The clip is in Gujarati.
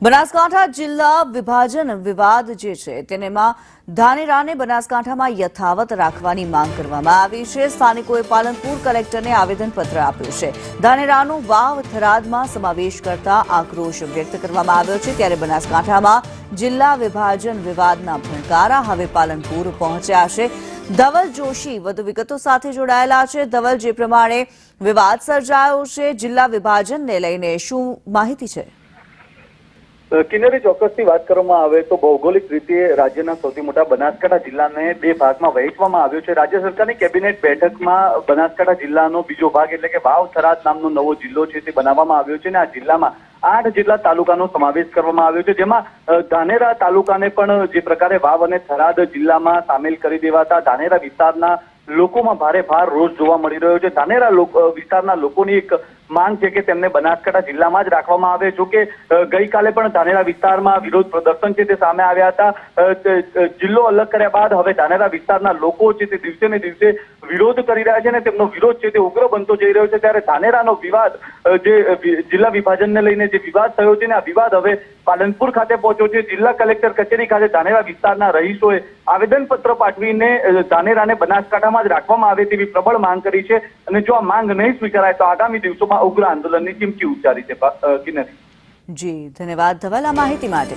બનાસકાંઠા જિલ્લા વિભાજન વિવાદ જે છે તેમાં ધાનેરાને બનાસકાંઠામાં યથાવત રાખવાની માંગ કરવામાં આવી છે। સ્થાનિકોએ પાલનપુર કલેક્ટરને આવેદનપત્ર આપ્યું છે। ધાનેરાનું વાવ થરાદમાં સમાવેશ કરતા આક્રોશ વ્યક્ત કરવામાં આવ્યો છે। ત્યારે બનાસકાંઠામાં જિલ્લા વિભાજન વિવાદના ભણકારા હવે પાલનપુર પહોંચ્યા છે। ધવલ જોશી વધુ વિગતો સાથે જોડાયેલા છે। ધવલ, જે પ્રમાણે વિવાદ સર્જાયો છે, જિલ્લા વિભાજનને લઈને શું માહિતી છે? કિન્નરી, ચોક્કસથી વાત કરવામાં આવે તો ભૌગોલિક રીતે રાજ્યના સૌથી મોટા બનાસકાંઠા જિલ્લાને બે ભાગમાં વહેંચવામાં આવ્યો છે। રાજ્ય સરકારની કેબિનેટ બેઠકમાં બનાસકાંઠા જિલ્લાનો બીજો ભાગ એટલે કે વાવ થરાદ નામનો નવો જિલ્લો છે તે બનાવવામાં આવ્યો છે અને આ જિલ્લામાં 8 જેટલા તાલુકાનો સમાવેશ કરવામાં આવ્યો છે, જેમાં ધાનેરા તાલુકાને પણ જે પ્રકારે વાવ અને થરાદ જિલ્લામાં સામેલ કરી દેવાતા ધાનેરા વિસ્તારના લોકોમાં ભારે રોષ જોવા મળી રહ્યો છે। ધાનેરા વિસ્તારના લોકોની એક માંગ છે કે તેમને બનાસકાંઠા જિલ્લામાં જ રાખવામાં આવે। જો કે ગઈકાલે પણ ધાનેરા વિસ્તારમાં વિરોધ પ્રદર્શન છે તે સામે આવ્યા હતા। જિલ્લો અલગ કર્યા બાદ હવે ધાનેરા વિસ્તારના લોકો છે તે દિવસે ને દિવસે વિરોધ કરી રહ્યા છે અને તેમનો વિરોધ છે તે ઉગ્ર બનતો જઈ રહ્યો છે। ત્યારે ધાનેરાનો વિવાદ જે જિલ્લા વિભાજનને લઈને જે વિવાદ થયો છે ને આ વિવાદ હવે પાલનપુર ખાતે પહોંચ્યો છે। જિલ્લા કલેક્ટર કચેરી ખાતે ધાનેરા વિસ્તારના રહીશોએ આવેદનપત્ર પાઠવીને ધાનેરાને બનાસકાંઠામાં જ રાખવામાં આવે તેવી પ્રબળ માંગ કરી છે અને જો આ માંગ નહીં સ્વીકારાય તો આગામી દિવસોમાં ઉગ્ર આંદોલનની ચીમકી ઉચ્ચારી છે। કિન્નરી જી, ધન્યવાદ ધવલ આ માહિતી માટે।